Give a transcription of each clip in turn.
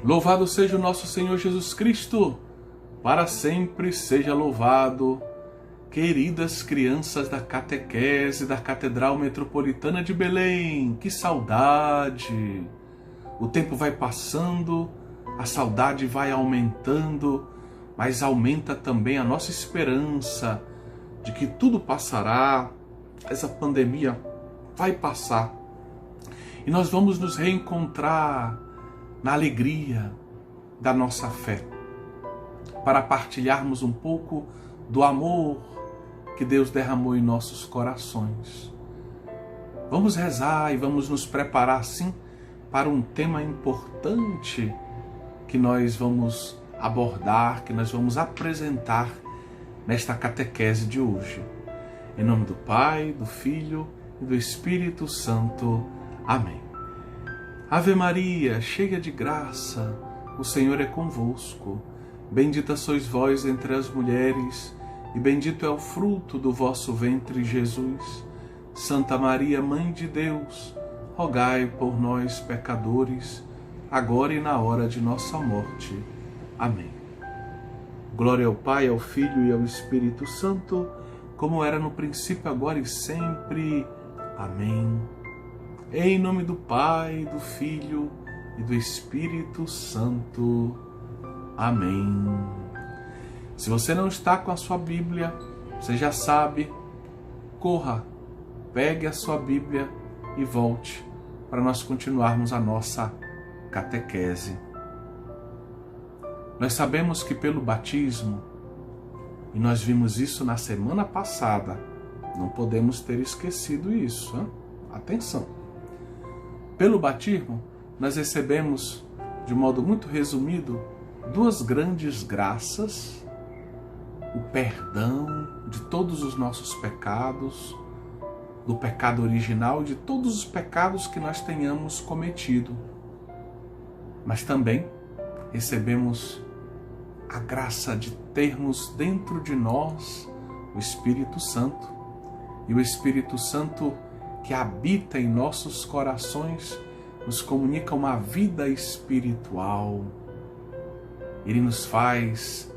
Louvado seja o nosso Senhor Jesus Cristo, para sempre seja louvado. Queridas crianças da catequese da Catedral Metropolitana de Belém, que saudade! O tempo vai passando, a saudade vai aumentando, mas aumenta também a nossa esperança de que tudo passará, essa pandemia vai passar e nós vamos nos reencontrar na alegria da nossa fé, para partilharmos um pouco do amor que Deus derramou em nossos corações. Vamos rezar e vamos nos preparar, sim, para um tema importante que nós vamos abordar, que nós vamos apresentar nesta catequese de hoje. Em nome do Pai, do Filho e do Espírito Santo. Amém. Ave Maria, cheia de graça, o Senhor é convosco. Bendita sois vós entre as mulheres, e bendito é o fruto do vosso ventre, Jesus. Santa Maria, Mãe de Deus, rogai por nós, pecadores, agora e na hora de nossa morte. Amém. Glória ao Pai, ao Filho e ao Espírito Santo, como era no princípio, agora e sempre. Amém. Em nome do Pai, do Filho e do Espírito Santo. Amém. Se você não está com a sua Bíblia, você já sabe, corra, pegue a sua Bíblia e volte para nós continuarmos a nossa catequese. Nós sabemos que pelo batismo, e nós vimos isso na semana passada, não podemos ter esquecido isso, hein? Atenção! Pelo batismo, nós recebemos, de modo muito resumido, duas grandes graças: o perdão de todos os nossos pecados, do pecado original e de todos os pecados que nós tenhamos cometido. Mas também recebemos a graça de termos dentro de nós o Espírito Santo. E o Espírito Santo que habita em nossos corações nos comunica uma vida espiritual. Ele nos faz,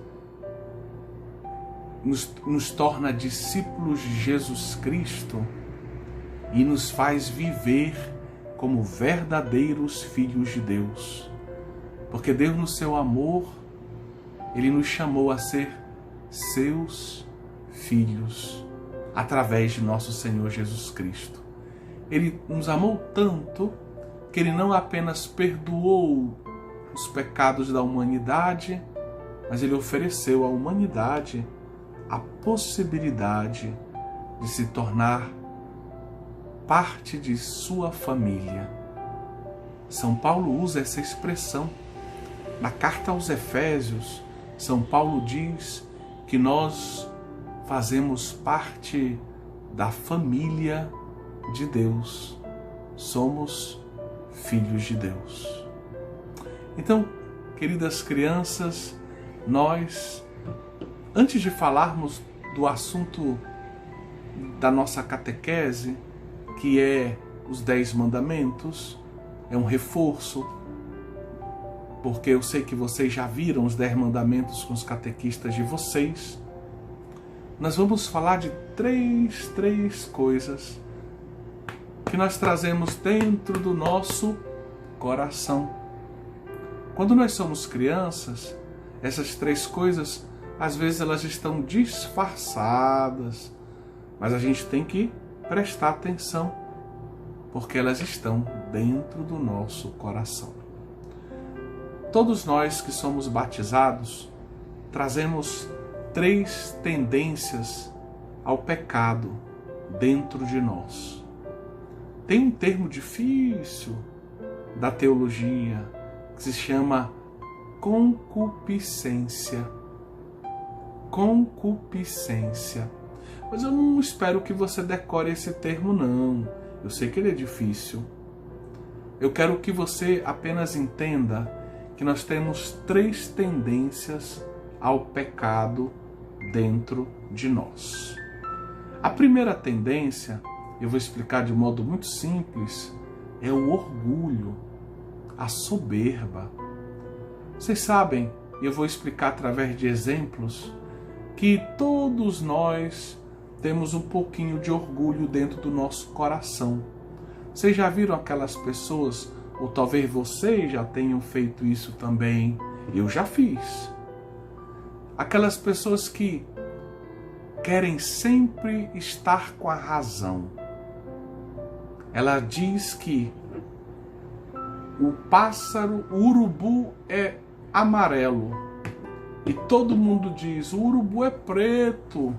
nos torna discípulos de Jesus Cristo e nos faz viver como verdadeiros filhos de Deus. Porque Deus, no seu amor, Ele nos chamou a ser seus filhos através de nosso Senhor Jesus Cristo. Ele nos amou tanto que Ele não apenas perdoou os pecados da humanidade, mas Ele ofereceu à humanidade a possibilidade de se tornar parte de sua família. São Paulo usa essa expressão. Na carta aos Efésios, São Paulo diz que nós fazemos parte da família de Deus. Somos filhos de Deus. Então, queridas crianças, nós, antes de falarmos do assunto da nossa catequese, que é os 10 mandamentos, é um reforço, porque eu sei que vocês já viram os 10 mandamentos com os catequistas de vocês. Nós vamos falar de três coisas que nós trazemos dentro do nosso coração. Quando nós somos crianças, essas 3 coisas, às vezes elas estão disfarçadas, mas a gente tem que prestar atenção, porque elas estão dentro do nosso coração. Todos nós que somos batizados, trazemos 3 tendências ao pecado dentro de nós. Tem um termo difícil da teologia que se chama concupiscência. Concupiscência. Mas eu não espero que você decore esse termo, não. Eu sei que ele é difícil. Eu quero que você apenas entenda que nós temos 3 tendências ao pecado dentro de nós. A primeira tendência, eu vou explicar de modo muito simples, é o orgulho, a soberba. Vocês sabem, eu vou explicar através de exemplos, que todos nós temos um pouquinho de orgulho dentro do nosso coração. Vocês já viram aquelas pessoas, ou talvez vocês já tenham feito isso também, eu já fiz. Aquelas pessoas que querem sempre estar com a razão. Ela diz que o pássaro, o urubu é amarelo. E todo mundo diz, o urubu é preto,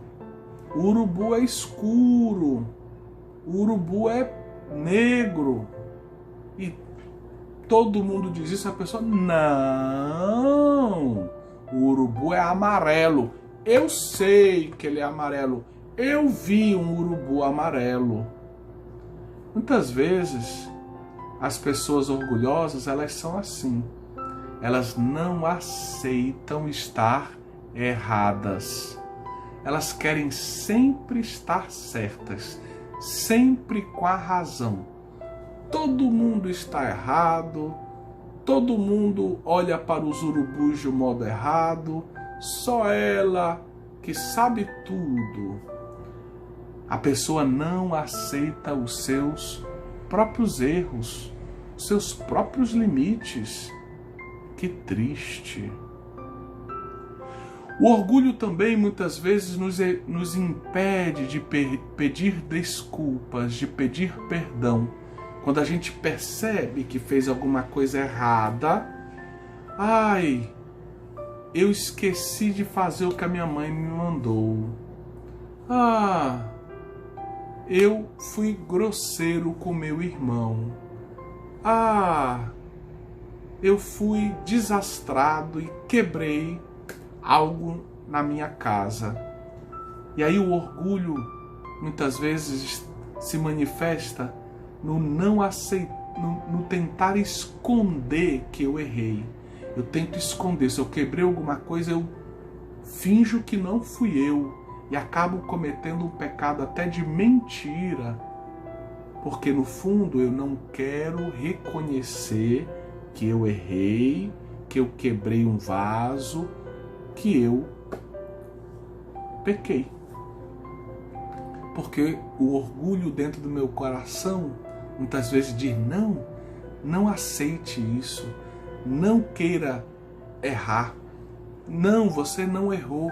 o urubu é escuro, o urubu é negro. E todo mundo diz isso, a pessoa, não, o urubu é amarelo. Eu sei que ele é amarelo, eu vi um urubu amarelo. Muitas vezes, as pessoas orgulhosas, elas são assim. Elas não aceitam estar erradas. Elas querem sempre estar certas, sempre com a razão. Todo mundo está errado, todo mundo olha para os urubus de um modo errado, só ela que sabe tudo. A pessoa não aceita os seus próprios erros, os seus próprios limites. Que triste. O orgulho também muitas vezes nos impede de pedir desculpas, de pedir perdão. Quando a gente percebe que fez alguma coisa errada, ai, eu esqueci de fazer o que a minha mãe me mandou. Eu fui grosseiro com meu irmão. Eu fui desastrado e quebrei algo na minha casa. E aí o orgulho muitas vezes se manifesta no não aceitar, no tentar esconder que eu errei. Eu tento esconder. Se eu quebrei alguma coisa, eu finjo que não fui eu e acabo cometendo um pecado até de mentira, porque no fundo eu não quero reconhecer que eu errei, que eu quebrei um vaso, que eu pequei. Porque o orgulho dentro do meu coração muitas vezes diz, não aceite isso, não queira errar, não, você não errou.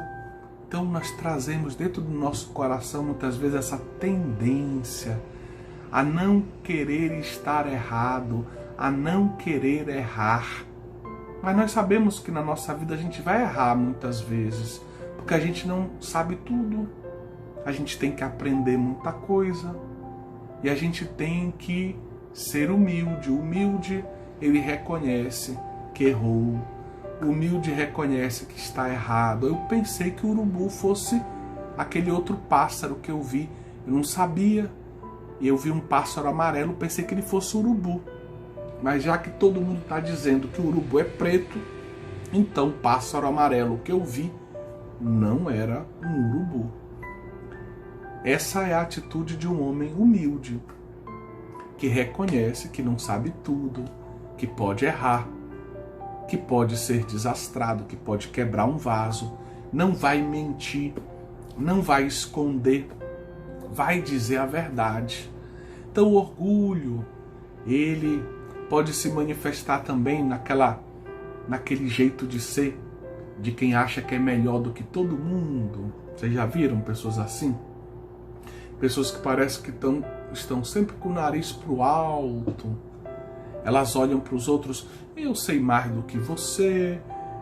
Então nós trazemos dentro do nosso coração muitas vezes essa tendência a não querer estar errado, a não querer errar. Mas nós sabemos que na nossa vida a gente vai errar muitas vezes, porque a gente não sabe tudo. A gente tem que aprender muita coisa. E a gente tem que ser humilde. O humilde, ele reconhece que errou. O humilde reconhece que está errado. Eu pensei que o urubu fosse aquele outro pássaro que eu vi. Eu não sabia. E eu vi um pássaro amarelo, pensei que ele fosse urubu. Mas já que todo mundo está dizendo que o urubu é preto, então o pássaro amarelo que eu vi não era um urubu. Essa é a atitude de um homem humilde, que reconhece que não sabe tudo, que pode errar, que pode ser desastrado, que pode quebrar um vaso, não vai mentir, não vai esconder, vai dizer a verdade. Então o orgulho, ele pode se manifestar também naquele jeito de ser, de quem acha que é melhor do que todo mundo. Vocês já viram pessoas assim? Pessoas que parecem que estão sempre com o nariz pro alto. Elas olham para os outros, eu sei mais do que você,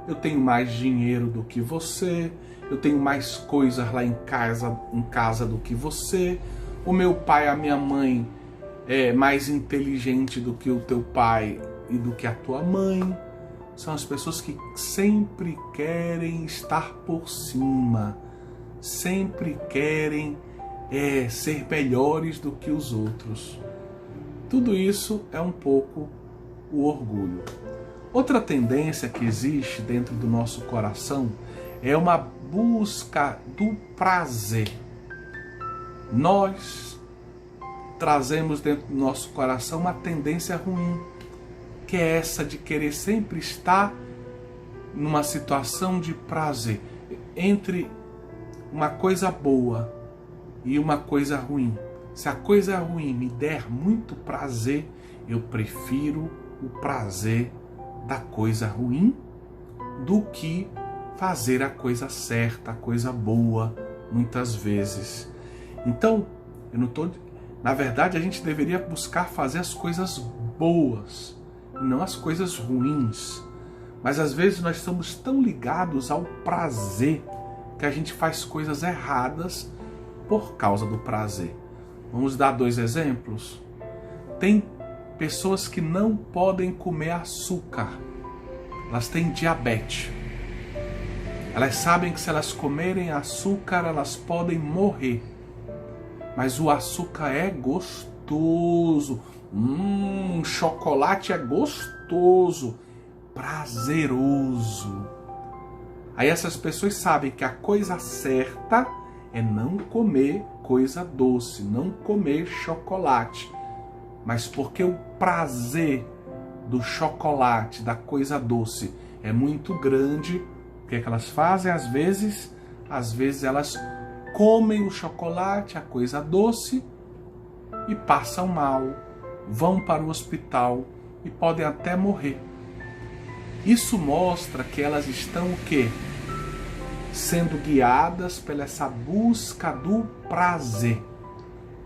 eu tenho mais dinheiro do que você, eu tenho mais coisas lá em casa do que você, o meu pai, a minha mãe é mais inteligente do que o teu pai e do que a tua mãe. São as pessoas que sempre querem estar por cima, sempre querem ser melhores do que os outros. Tudo isso é um pouco o orgulho. Outra tendência que existe dentro do nosso coração é uma busca do prazer. Nós trazemos dentro do nosso coração uma tendência ruim, que é essa de querer sempre estar numa situação de prazer, entre uma coisa boa e uma coisa ruim. Se a coisa ruim me der muito prazer, eu prefiro o prazer da coisa ruim do que fazer a coisa certa, a coisa boa, muitas vezes. Então, na verdade, a gente deveria buscar fazer as coisas boas e não as coisas ruins. Mas às vezes nós estamos tão ligados ao prazer que a gente faz coisas erradas por causa do prazer. Vamos dar 2 exemplos? Tem pessoas que não podem comer açúcar. Elas têm diabetes. Elas sabem que se elas comerem açúcar, elas podem morrer. Mas o açúcar é gostoso. Chocolate é gostoso, prazeroso. Aí essas pessoas sabem que a coisa certa é não comer coisa doce, não comer chocolate. Mas porque o prazer do chocolate, da coisa doce, é muito grande, o que é que elas fazem? Às vezes elas comem o chocolate, a coisa doce, e passam mal, vão para o hospital e podem até morrer. Isso mostra que elas estão o quê? Sendo guiadas pela essa busca do prazer.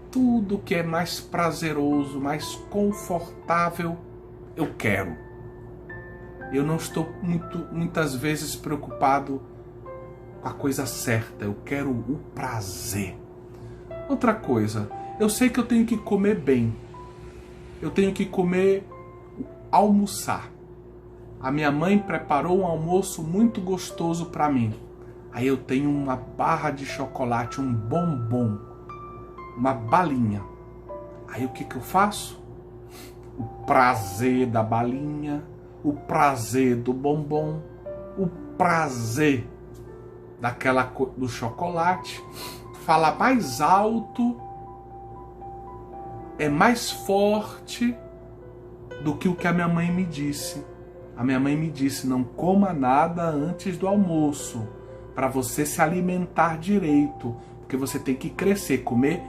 Tudo que é mais prazeroso, mais confortável, eu quero. Eu não estou muitas vezes preocupado com a coisa certa, eu quero o prazer. Outra coisa, eu sei que eu tenho que comer bem. Eu tenho que almoçar. A minha mãe preparou um almoço muito gostoso para mim. Aí eu tenho uma barra de chocolate, um bombom, uma balinha. Aí o que eu faço? O prazer da balinha, o prazer do bombom, o prazer do chocolate, fala mais alto, é mais forte do que o que a minha mãe me disse. A minha mãe me disse: não coma nada antes do almoço, para você se alimentar direito, porque você tem que crescer, comer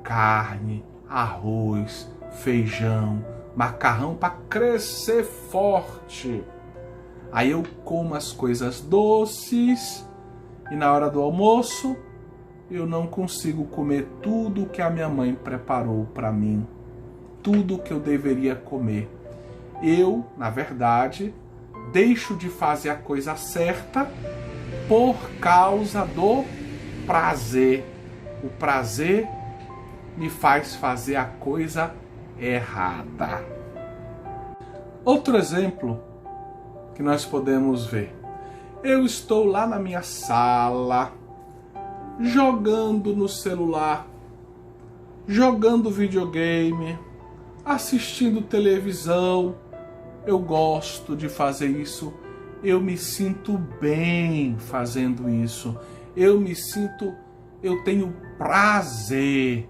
carne, arroz, feijão, macarrão para crescer forte. Aí eu como as coisas doces e na hora do almoço eu não consigo comer tudo que a minha mãe preparou para mim, tudo que eu deveria comer. Eu, na verdade, deixo de fazer a coisa certa por causa do prazer. O prazer me faz fazer a coisa errada. Outro exemplo que nós podemos ver. Eu estou lá na minha sala, jogando no celular, jogando videogame, assistindo televisão. Eu gosto de fazer isso. Eu me sinto bem fazendo isso. Eu tenho prazer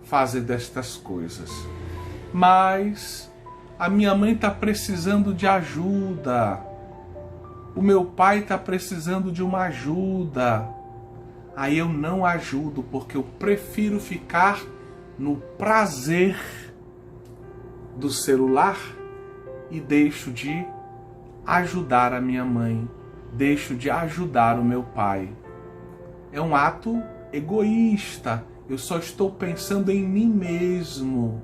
fazer destas coisas. Mas a minha mãe está precisando de ajuda. O meu pai está precisando de uma ajuda. Aí eu não ajudo, porque eu prefiro ficar no prazer do celular e deixo de ajudar a minha mãe, deixo de ajudar o meu pai. É um ato egoísta. Eu só estou pensando em mim mesmo,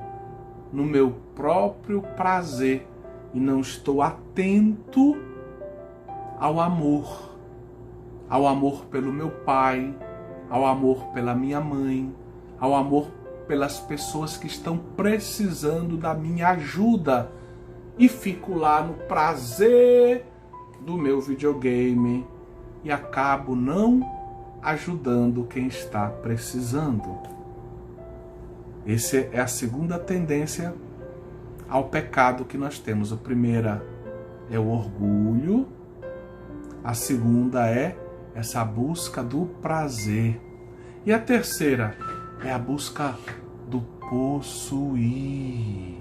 no meu próprio prazer, e não estou atento ao amor pelo meu pai, ao amor pela minha mãe, ao amor pelas pessoas que estão precisando da minha ajuda. E fico lá no prazer do meu videogame e acabo não ajudando quem está precisando. Essa é a segunda tendência ao pecado que nós temos. A primeira é o orgulho, a segunda é essa busca do prazer, e a terceira é a busca do possuir.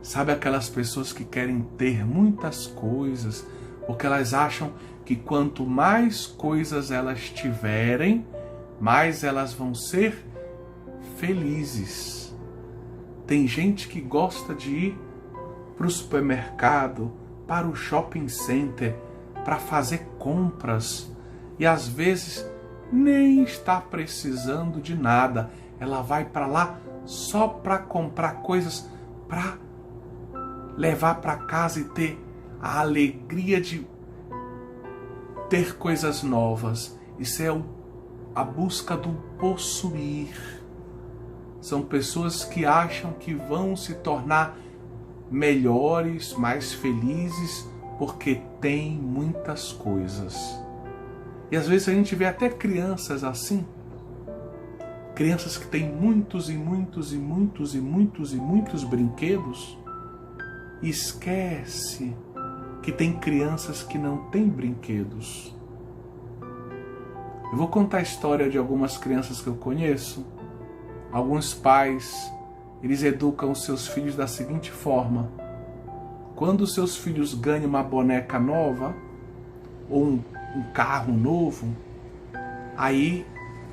Sabe aquelas pessoas que querem ter muitas coisas, porque elas acham que quanto mais coisas elas tiverem, mais elas vão ser felizes. Tem gente que gosta de ir para o supermercado, para o shopping center, para fazer compras e às vezes nem está precisando de nada. Ela vai para lá só para comprar coisas para levar para casa e ter a alegria de ter coisas novas. Isso é a busca do possuir. São pessoas que acham que vão se tornar melhores, mais felizes, porque têm muitas coisas. E às vezes a gente vê até crianças assim, crianças que têm muitos brinquedos, e esquece que tem crianças que não têm brinquedos. Eu vou contar a história de algumas crianças que eu conheço. Alguns pais, eles educam os seus filhos da seguinte forma: quando os seus filhos ganham uma boneca nova ou um carro novo, aí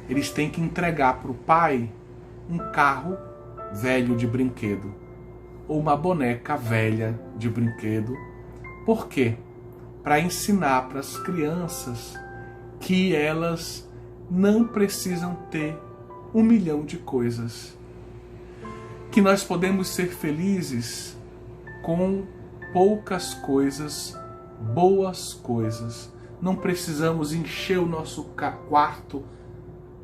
eles têm que entregar para o pai um carro velho de brinquedo ou uma boneca velha de brinquedo. Por quê? Para ensinar para as crianças que elas não precisam ter 1 milhão de coisas. Que nós podemos ser felizes com poucas coisas, boas coisas. Não precisamos encher o nosso quarto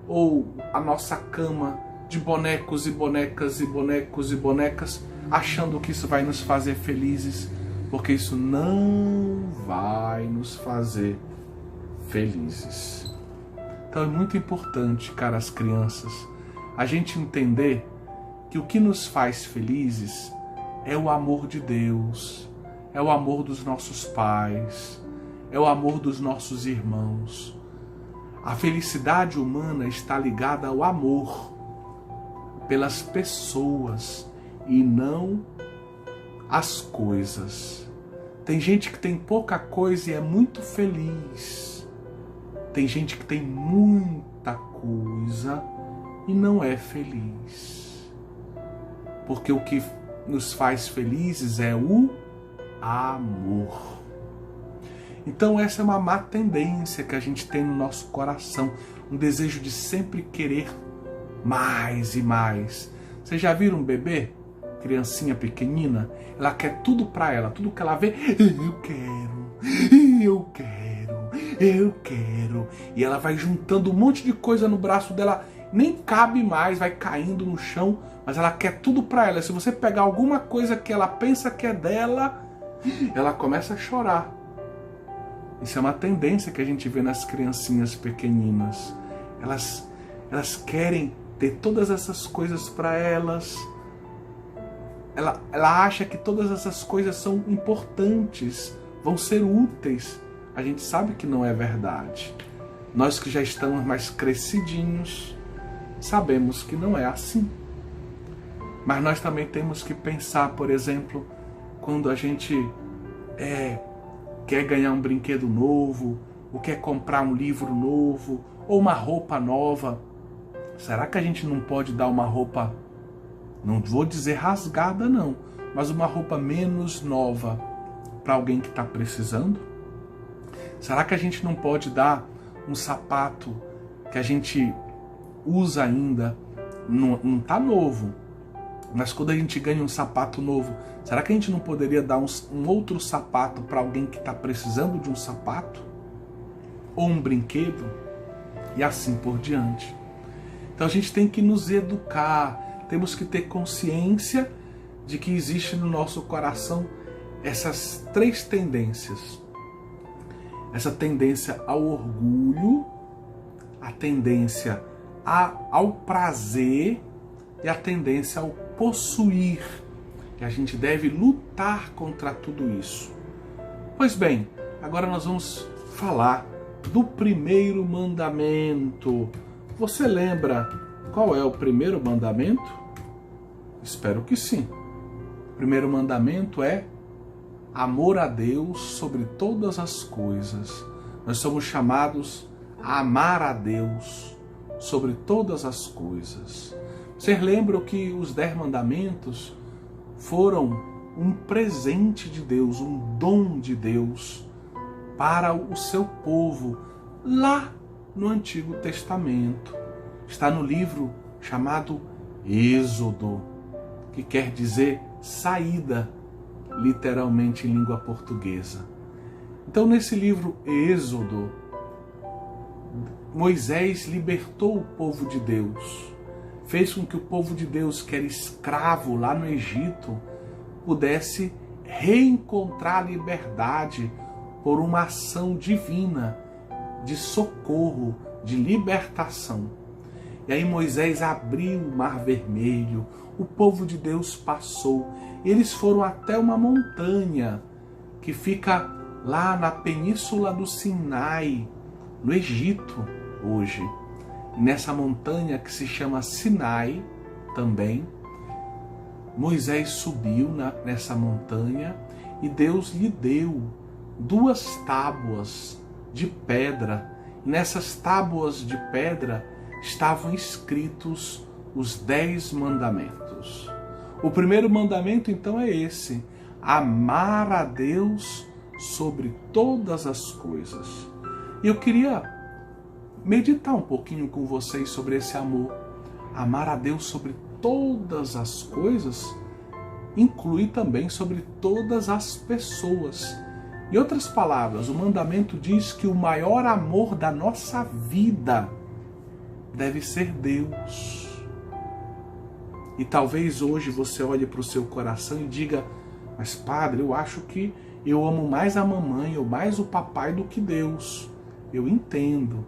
ou a nossa cama de bonecos e bonecas e bonecos e bonecas, achando que isso vai nos fazer felizes, porque isso não vai nos fazer felizes. Então é muito importante, caras crianças, a gente entender que o que nos faz felizes é o amor de Deus, é o amor dos nossos pais, é o amor dos nossos irmãos. A felicidade humana está ligada ao amor pelas pessoas e não às coisas. Tem gente que tem pouca coisa e é muito feliz. Tem gente que tem muita coisa e não é feliz. Porque o que nos faz felizes é o amor. Então essa é uma má tendência que a gente tem no nosso coração, um desejo de sempre querer mais e mais. Vocês já viram um bebê? Criancinha pequenina? Ela quer tudo pra ela, tudo que ela vê, eu quero. E ela vai juntando um monte de coisa no braço dela, nem cabe mais, vai caindo no chão, mas ela quer tudo pra ela. Se você pegar alguma coisa que ela pensa que é dela, ela começa a chorar. Isso é uma tendência que a gente vê nas criancinhas pequeninas. Elas querem ter todas essas coisas para elas. Ela acha que todas essas coisas são importantes, vão ser úteis. A gente sabe que não é verdade. Nós que já estamos mais crescidinhos, sabemos que não é assim. Mas nós também temos que pensar, por exemplo, quando a gente quer ganhar um brinquedo novo, ou quer comprar um livro novo, ou uma roupa nova. Será que a gente não pode dar uma roupa, não vou dizer rasgada não, mas uma roupa menos nova para alguém que está precisando? Será que a gente não pode dar um sapato que a gente usa ainda, não está novo, mas quando a gente ganha um sapato novo, será que a gente não poderia dar um outro sapato para alguém que está precisando de um sapato? Ou um brinquedo? E assim por diante. Então a gente tem que nos educar, temos que ter consciência de que existe no nosso coração essas 3 tendências. Essa tendência ao orgulho, a tendência ao prazer e a tendência ao possuir. E a gente deve lutar contra tudo isso. Pois bem, agora nós vamos falar do primeiro mandamento. Você lembra qual é o primeiro mandamento? Espero que sim. primeiro mandamento é amor a Deus sobre todas as coisas. Nós somos chamados a amar a Deus sobre todas as coisas. Vocês lembram que os 10 mandamentos foram um presente de Deus, um dom de Deus para o seu povo lá no Antigo Testamento. Está no livro chamado Êxodo, que quer dizer saída, literalmente em língua portuguesa. Então, nesse livro Êxodo, Moisés libertou o povo de Deus, fez com que o povo de Deus, que era escravo lá no Egito, pudesse reencontrar a liberdade por uma ação divina de socorro, de libertação. E aí Moisés abriu o Mar Vermelho, o povo de Deus passou, eles foram até uma montanha que fica lá na península do Sinai, no Egito hoje. E nessa montanha que se chama Sinai também, Moisés subiu nessa montanha e Deus lhe deu 2 tábuas de pedra. E nessas tábuas de pedra estavam escritos os 10 mandamentos. O primeiro mandamento, então, é esse: amar a Deus sobre todas as coisas. E eu queria meditar um pouquinho com vocês sobre esse amor. Amar a Deus sobre todas as coisas inclui também sobre todas as pessoas. Em outras palavras, o mandamento diz que o maior amor da nossa vida deve ser Deus. E talvez hoje você olhe para o seu coração e diga: mas padre, eu acho que eu amo mais a mamãe ou mais o papai do que Deus. Eu entendo,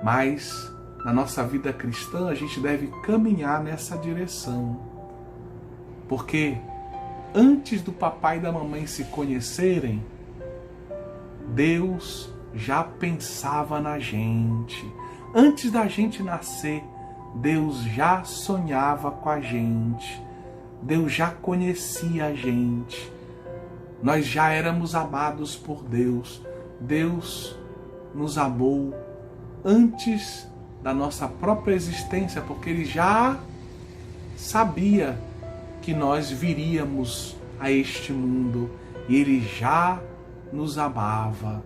mas na nossa vida cristã a gente deve caminhar nessa direção. Porque antes do papai e da mamãe se conhecerem, Deus já pensava na gente. Antes da gente nascer, Deus já sonhava com a gente. Deus já conhecia a gente. Nós já éramos amados por Deus. Deus nos amou antes da nossa própria existência, porque Ele já sabia que nós viríamos a este mundo e Ele já nos amava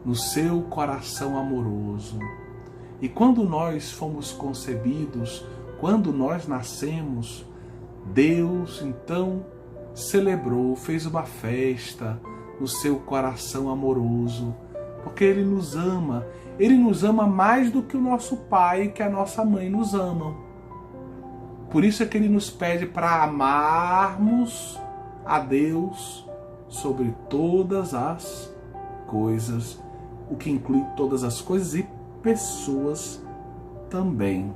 no seu coração amoroso. E quando nós fomos concebidos, quando nós nascemos, Deus então celebrou, fez uma festa no seu coração amoroso, porque Ele nos ama mais do que o nosso pai e que a nossa mãe nos amam. Por isso é que Ele nos pede para amarmos a Deus sobre todas as coisas, o que inclui todas as coisas e pessoas também,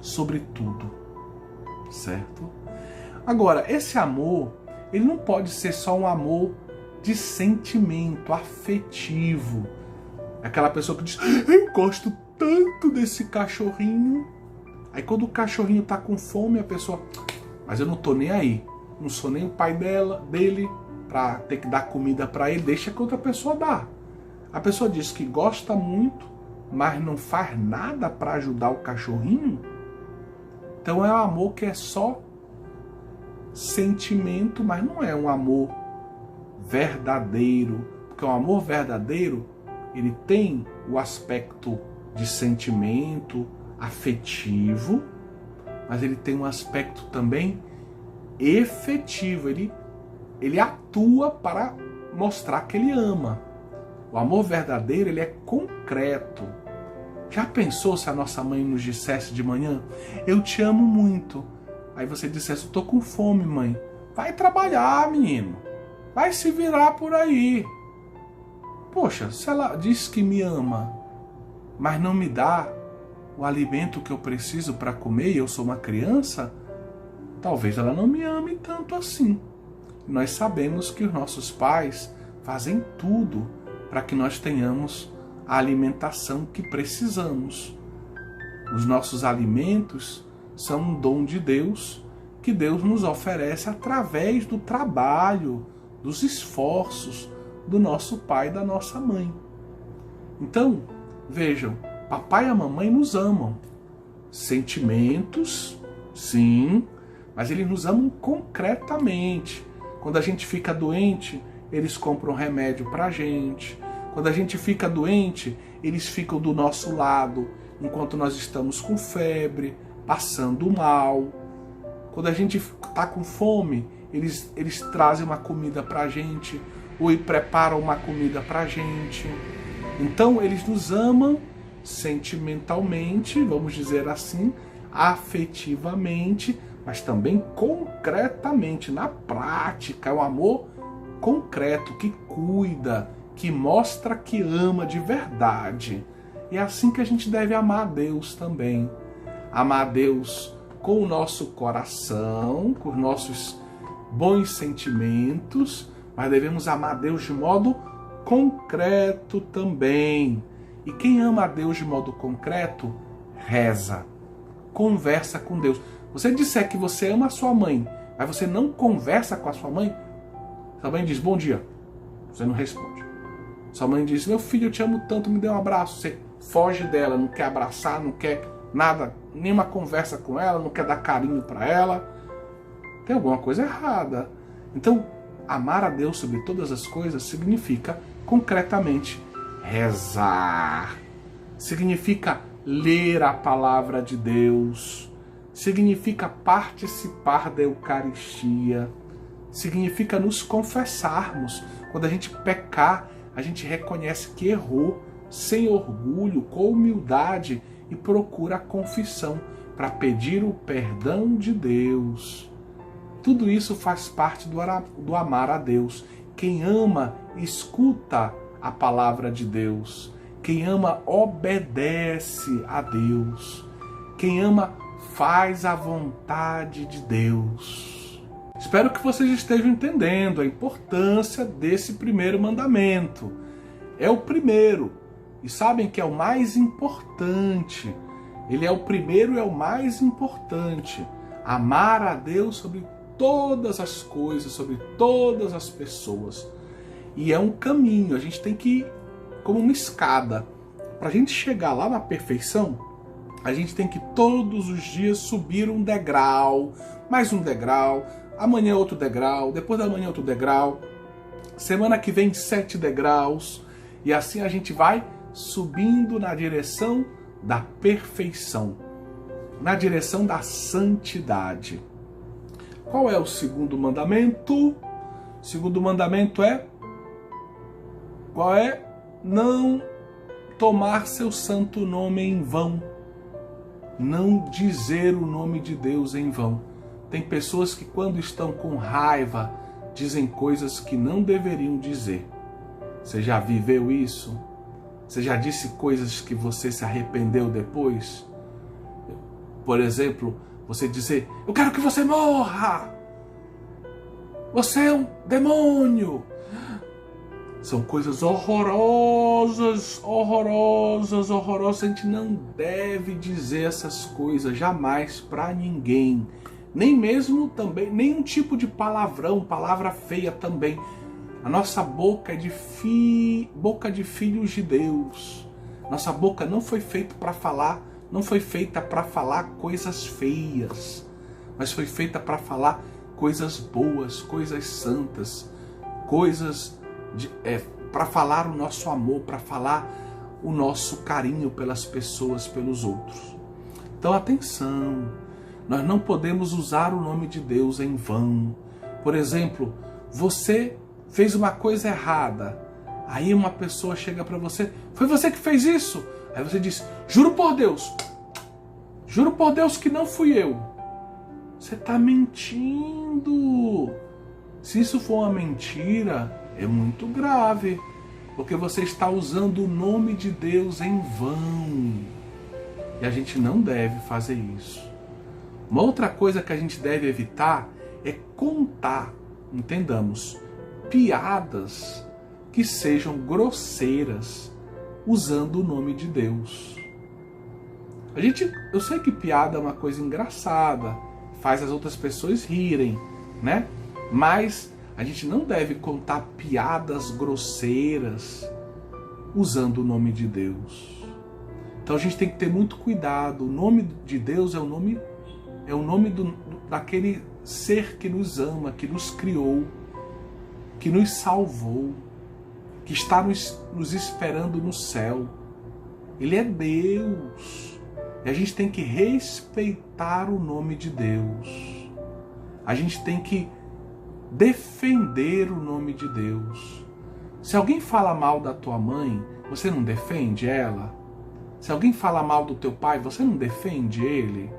sobre tudo, certo? Agora, esse amor, ele não pode ser só um amor de sentimento, afetivo. Aquela pessoa que diz: eu gosto tanto desse cachorrinho. Aí quando o cachorrinho tá com fome, a pessoa: mas eu não tô nem aí. Não sou nem o pai dele para ter que dar comida para ele. Deixa que outra pessoa dá. A pessoa diz que gosta muito, mas não faz nada para ajudar o cachorrinho. Então é um amor que é só sentimento, mas não é um amor verdadeiro. Porque o amor verdadeiro, ele tem o aspecto de sentimento, afetivo, mas ele tem um aspecto também efetivo. Ele atua para mostrar que ele ama. O amor verdadeiro, ele é concreto. Já pensou se a nossa mãe nos dissesse de manhã: eu te amo muito. Aí você dissesse: eu tô com fome, mãe. Vai trabalhar, menino. Vai se virar por aí. Poxa, se ela diz que me ama, mas não me dá o alimento que eu preciso para comer e eu sou uma criança, talvez ela não me ame tanto assim. Nós sabemos que os nossos pais fazem tudo para que nós tenhamos a alimentação que precisamos. Os nossos alimentos são um dom de Deus que Deus nos oferece através do trabalho, dos esforços do nosso pai e da nossa mãe. Então, vejam, papai e a mamãe nos amam. Sentimentos, sim, mas eles nos amam concretamente. Quando a gente fica doente, eles compram remédio pra gente. Quando a gente fica doente, eles ficam do nosso lado enquanto nós estamos com febre, passando mal. Quando a gente está com fome, eles trazem uma comida pra gente, ou preparam uma comida pra gente. Então eles nos amam sentimentalmente, vamos dizer assim, afetivamente, mas também concretamente, na prática. É um amor concreto, que cuida, que mostra que ama de verdade. E é assim que a gente deve amar a Deus também. Amar a Deus com o nosso coração, com os nossos bons sentimentos, mas devemos amar a Deus de modo concreto também. E quem ama a Deus de modo concreto, reza, conversa com Deus. Você disser que você ama a sua mãe, mas você não conversa com a sua mãe, sua mãe diz bom dia, você não responde. Sua mãe diz, meu filho, eu te amo tanto, me dê um abraço. Você foge dela, não quer abraçar, não quer nada, nenhuma conversa com ela, não quer dar carinho para ela. Tem alguma coisa errada. Então, amar a Deus sobre todas as coisas significa, concretamente, rezar. Significa ler a palavra de Deus. Significa participar da Eucaristia. Significa nos confessarmos. Quando a gente pecar, a gente reconhece que errou, sem orgulho, com humildade, e procura a confissão para pedir o perdão de Deus. Tudo isso faz parte do amar a Deus. Quem ama, escuta a palavra de Deus. Quem ama, obedece a Deus. Quem ama, faz a vontade de Deus. Espero que vocês estejam entendendo a importância desse primeiro mandamento. É o primeiro. E sabem que é o mais importante. Ele é o primeiro e é o mais importante. Amar a Deus sobre todas as coisas, sobre todas as pessoas. E é um caminho, a gente tem que ir como uma escada. Para a gente chegar lá na perfeição, a gente tem que todos os dias subir um degrau, mais um degrau, amanhã outro degrau, depois da manhã outro degrau, semana que vem 7 degraus, e assim a gente vai subindo na direção da perfeição, na direção da santidade. Qual é o segundo mandamento? O segundo mandamento é: qual é? Não tomar seu santo nome em vão. Não dizer o nome de Deus em vão. Tem pessoas que, quando estão com raiva, dizem coisas que não deveriam dizer. Você já viveu isso? Você já disse coisas que você se arrependeu depois? Por exemplo, você dizer, eu quero que você morra! Você é um demônio! São coisas horrorosas, horrorosas, horrorosas. A gente não deve dizer essas coisas jamais para ninguém. Nem mesmo também, nenhum tipo de palavrão, palavra feia também. A nossa boca é boca de filhos de Deus. Nossa boca não foi feita para falar, não foi feita para falar coisas feias, mas foi feita para falar coisas boas, coisas santas, coisas para falar o nosso amor, para falar o nosso carinho pelas pessoas, pelos outros. Então atenção, nós não podemos usar o nome de Deus em vão. Por exemplo, você fez uma coisa errada, aí uma pessoa chega para você, foi você que fez isso? Aí você diz, juro por Deus que não fui eu. Você está mentindo. Se isso for uma mentira, é muito grave, porque você está usando o nome de Deus em vão. E a gente não deve fazer isso. Uma outra coisa que a gente deve evitar é contar, entendamos, piadas que sejam grosseiras usando o nome de Deus. Eu sei que piada é uma coisa engraçada, faz as outras pessoas rirem, né? Mas a gente não deve contar piadas grosseiras usando o nome de Deus. Então a gente tem que ter muito cuidado. O nome de Deus é o nome daquele ser que nos ama, que nos criou, que nos salvou, que está nos esperando no céu. Ele é Deus. E a gente tem que respeitar o nome de Deus. A gente tem que defender o nome de Deus. Se alguém fala mal da tua mãe, você não defende ela? Se alguém fala mal do teu pai, você não defende ele?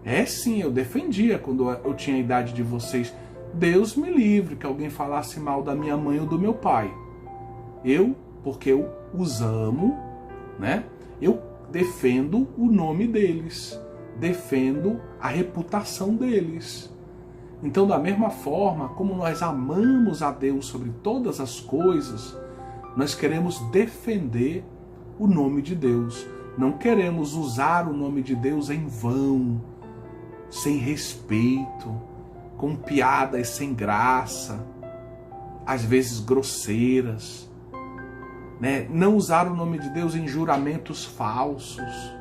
É sim, eu defendia quando eu tinha a idade de vocês. Deus me livre que alguém falasse mal da minha mãe ou do meu pai. Porque eu os amo, né? Eu defendo o nome deles, defendo a reputação deles. Então, da mesma forma, como nós amamos a Deus sobre todas as coisas, nós queremos defender o nome de Deus. Não queremos usar o nome de Deus em vão, sem respeito, com piadas sem graça, às vezes grosseiras, né? Não usar o nome de Deus em juramentos falsos.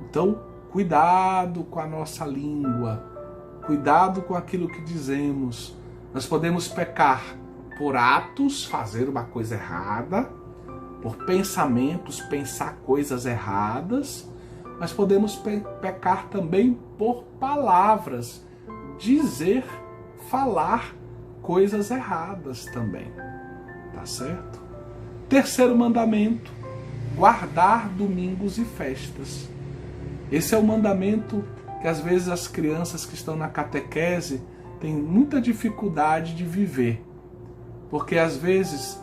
Então, cuidado com a nossa língua, cuidado com aquilo que dizemos. Nós podemos pecar por atos, fazer uma coisa errada, por pensamentos, pensar coisas erradas, mas podemos pecar também por palavras, dizer, falar coisas erradas também. Tá certo? Terceiro mandamento, guardar domingos e festas. Esse é o mandamento que às vezes as crianças que estão na catequese têm muita dificuldade de viver. Porque às vezes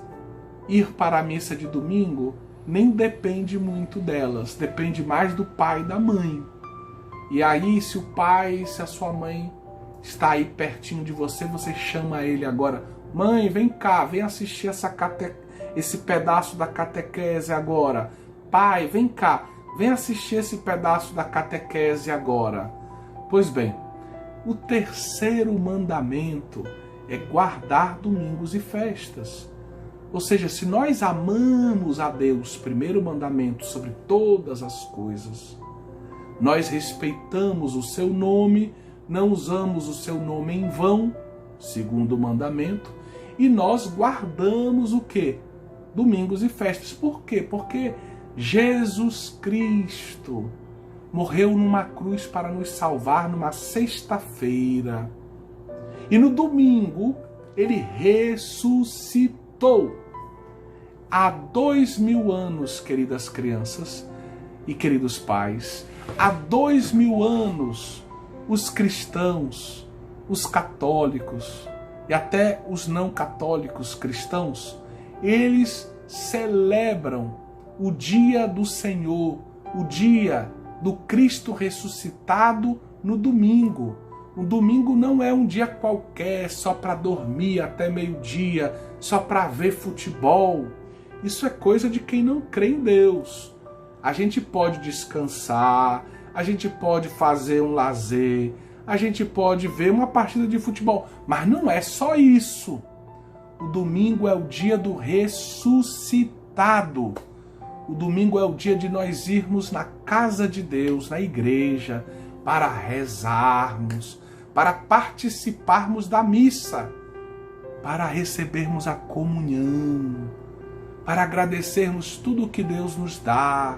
ir para a missa de domingo nem depende muito delas, depende mais do pai e da mãe. E aí, se o pai, se a sua mãe está aí pertinho de você, você chama ele agora: mãe, vem cá, vem assistir esse pedaço da catequese agora. Pai, vem cá, vem assistir esse pedaço da catequese agora. Pois bem, o terceiro mandamento é guardar domingos e festas. Ou seja, se nós amamos a Deus, primeiro mandamento, sobre todas as coisas, nós respeitamos o seu nome, não usamos o seu nome em vão, segundo mandamento, e nós guardamos o quê? Domingos e festas. Por quê? Porque Jesus Cristo morreu numa cruz para nos salvar numa sexta-feira. E no domingo, ele ressuscitou. Há 2000 anos, queridas crianças e queridos pais, há 2000 anos, os cristãos, os católicos e até os não católicos cristãos, eles celebram o dia do Senhor, o dia do Cristo ressuscitado no domingo. O domingo não é um dia qualquer, só para dormir até meio-dia, só para ver futebol. Isso é coisa de quem não crê em Deus. A gente pode descansar, a gente pode fazer um lazer, a gente pode ver uma partida de futebol, mas não é só isso. O domingo é o dia do ressuscitado. O domingo é o dia de nós irmos na casa de Deus, na igreja, para rezarmos, para participarmos da missa, para recebermos a comunhão, para agradecermos tudo o que Deus nos dá,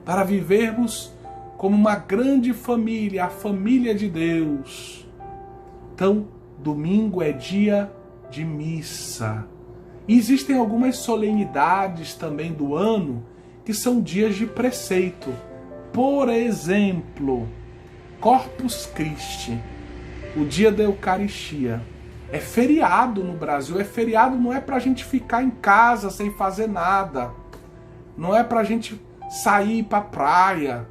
para vivermos como uma grande família, a família de Deus. Então, domingo é dia de missa. E existem algumas solenidades também do ano que são dias de preceito. Por exemplo, Corpus Christi, o dia da Eucaristia. É feriado no Brasil. É feriado, não é para a gente ficar em casa sem fazer nada. Não é para a gente sair para a praia.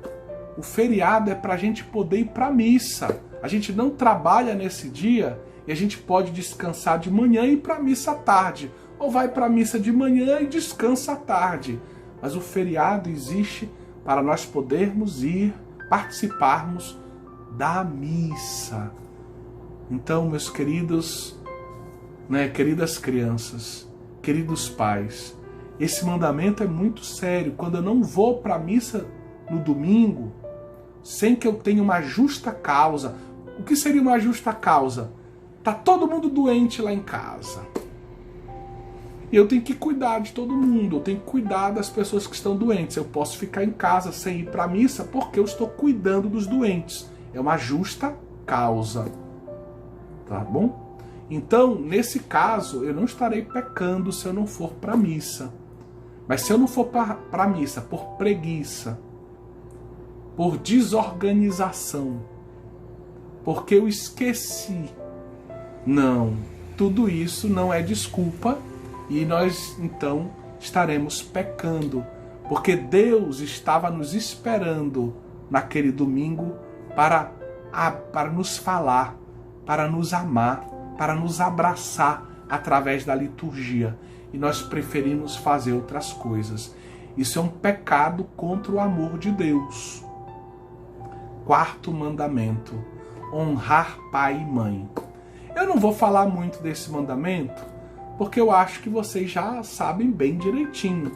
O feriado é para a gente poder ir para a missa. A gente não trabalha nesse dia e a gente pode descansar de manhã e ir para a missa à tarde. Ou vai para a missa de manhã e descansa à tarde. Mas o feriado existe para nós podermos ir, participarmos da missa. Então, meus queridos, queridas crianças, queridos pais, esse mandamento é muito sério. Quando eu não vou para a missa no domingo, sem que eu tenha uma justa causa. O que seria uma justa causa? Tá todo mundo doente lá em casa. E eu tenho que cuidar de todo mundo, eu tenho que cuidar das pessoas que estão doentes. Eu posso ficar em casa sem ir para a missa porque eu estou cuidando dos doentes. É uma justa causa. Tá bom? Então, nesse caso, eu não estarei pecando se eu não for para a missa. Mas se eu não for para a missa por preguiça, por desorganização, porque eu esqueci, não, tudo isso não é desculpa e nós então estaremos pecando, porque Deus estava nos esperando naquele domingo para nos falar, para nos amar, para nos abraçar através da liturgia. E nós preferimos fazer outras coisas. Isso é um pecado contra o amor de Deus. Quarto mandamento: honrar pai e mãe. Eu não vou falar muito desse mandamento, porque eu acho que vocês já sabem bem direitinho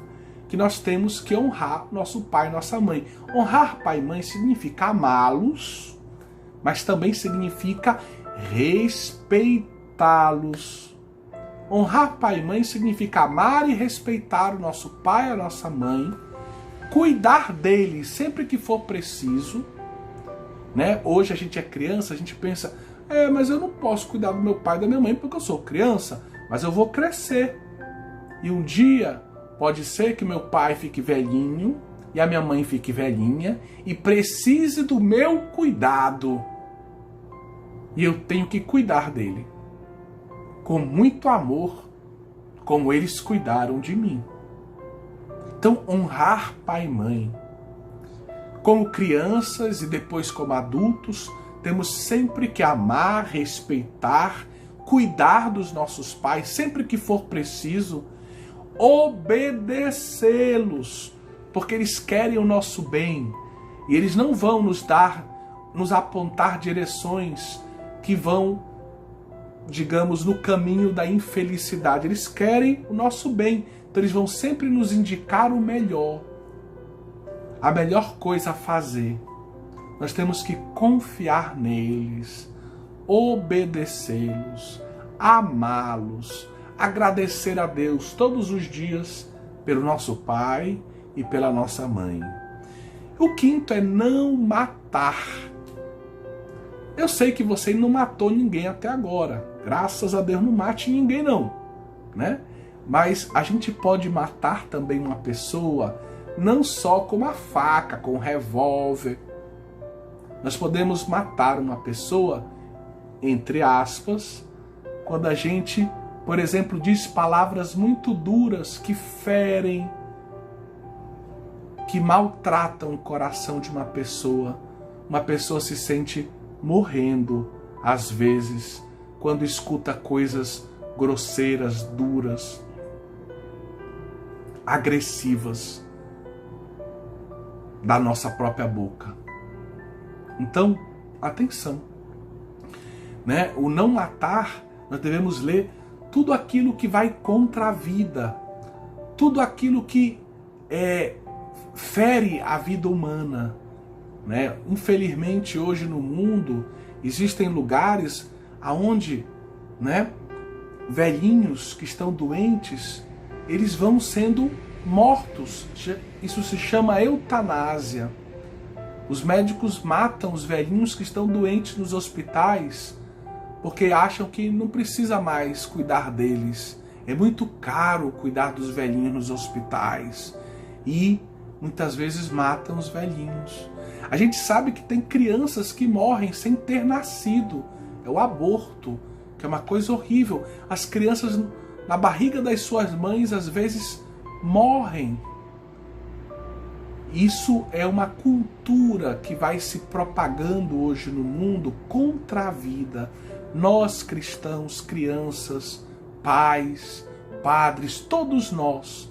que nós temos que honrar nosso pai e nossa mãe. Honrar pai e mãe significa amá-los, mas também significa respeitá-los. Honrar pai e mãe significa amar e respeitar o nosso pai e a nossa mãe, cuidar deles sempre que for preciso. Hoje a gente é criança, a gente pensa, mas eu não posso cuidar do meu pai e da minha mãe porque eu sou criança, mas eu vou crescer. E um dia pode ser que meu pai fique velhinho e a minha mãe fique velhinha e precise do meu cuidado. E eu tenho que cuidar dele com muito amor, como eles cuidaram de mim. Então, honrar pai e mãe. Como crianças e depois como adultos, temos sempre que amar, respeitar, cuidar dos nossos pais, sempre que for preciso, obedecê-los, porque eles querem o nosso bem e eles não vão nos apontar direções que vão, digamos, no caminho da infelicidade. Eles querem o nosso bem, então eles vão sempre nos indicar o melhor, a melhor coisa a fazer. Nós temos que confiar neles, obedecê-los, amá-los, agradecer a Deus todos os dias pelo nosso pai e pela nossa mãe. O quinto é não matar. Eu sei que você não matou ninguém até agora. Graças a Deus não mate ninguém não, Mas a gente pode matar também uma pessoa não só com uma faca, com um revólver. Nós podemos matar uma pessoa, entre aspas, quando a gente, por exemplo, diz palavras muito duras que ferem, que maltratam o coração de uma pessoa. Uma pessoa se sente morrendo, às vezes, quando escuta coisas grosseiras, duras, agressivas da nossa própria boca. Então, atenção. O não matar, nós devemos ler tudo aquilo que vai contra a vida, tudo aquilo que fere a vida humana. Infelizmente, hoje no mundo, existem lugares onde velhinhos que estão doentes, eles vão sendo mortos. Isso se chama eutanásia. Os médicos matam os velhinhos que estão doentes nos hospitais porque acham que não precisa mais cuidar deles. É muito caro cuidar dos velhinhos nos hospitais e muitas vezes matam os velhinhos. A gente sabe que tem crianças que morrem sem ter nascido. É o aborto, que é uma coisa horrível. As crianças na barriga das suas mães às vezes morrem. Isso é uma cultura que vai se propagando hoje no mundo contra a vida. Nós cristãos, crianças, pais, padres, todos nós,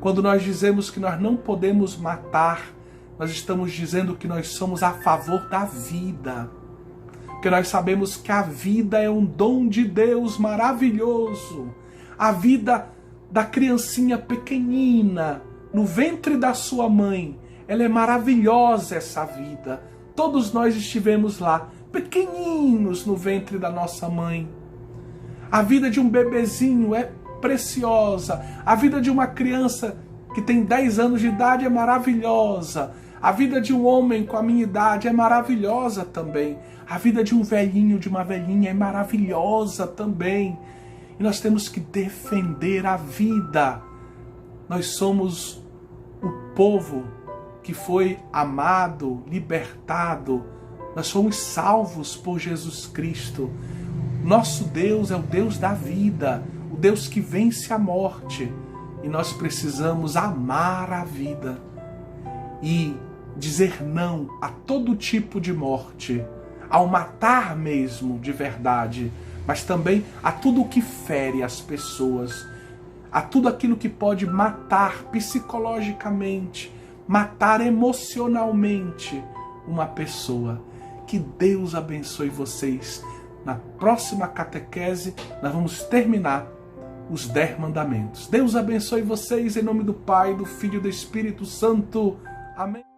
quando nós dizemos que nós não podemos matar, nós estamos dizendo que nós somos a favor da vida. Porque nós sabemos que a vida é um dom de Deus maravilhoso. A vida da criancinha pequenina, no ventre da sua mãe, ela é maravilhosa, essa vida. Todos nós estivemos lá, pequeninos no ventre da nossa mãe. A vida de um bebezinho é preciosa. A vida de uma criança que tem 10 anos de idade é maravilhosa. A vida de um homem com a minha idade é maravilhosa também. A vida de um velhinho, de uma velhinha é maravilhosa também. E nós temos que defender a vida. Nós somos o povo que foi amado, libertado. Nós fomos salvos por Jesus Cristo. Nosso Deus é o Deus da vida, o Deus que vence a morte. E nós precisamos amar a vida e dizer não a todo tipo de morte, ao matar mesmo de verdade, mas também a tudo o que fere as pessoas, a tudo aquilo que pode matar psicologicamente, matar emocionalmente uma pessoa. Que Deus abençoe vocês. Na próxima catequese, nós vamos terminar os 10 mandamentos. Deus abençoe vocês em nome do Pai, do Filho e do Espírito Santo. Amém.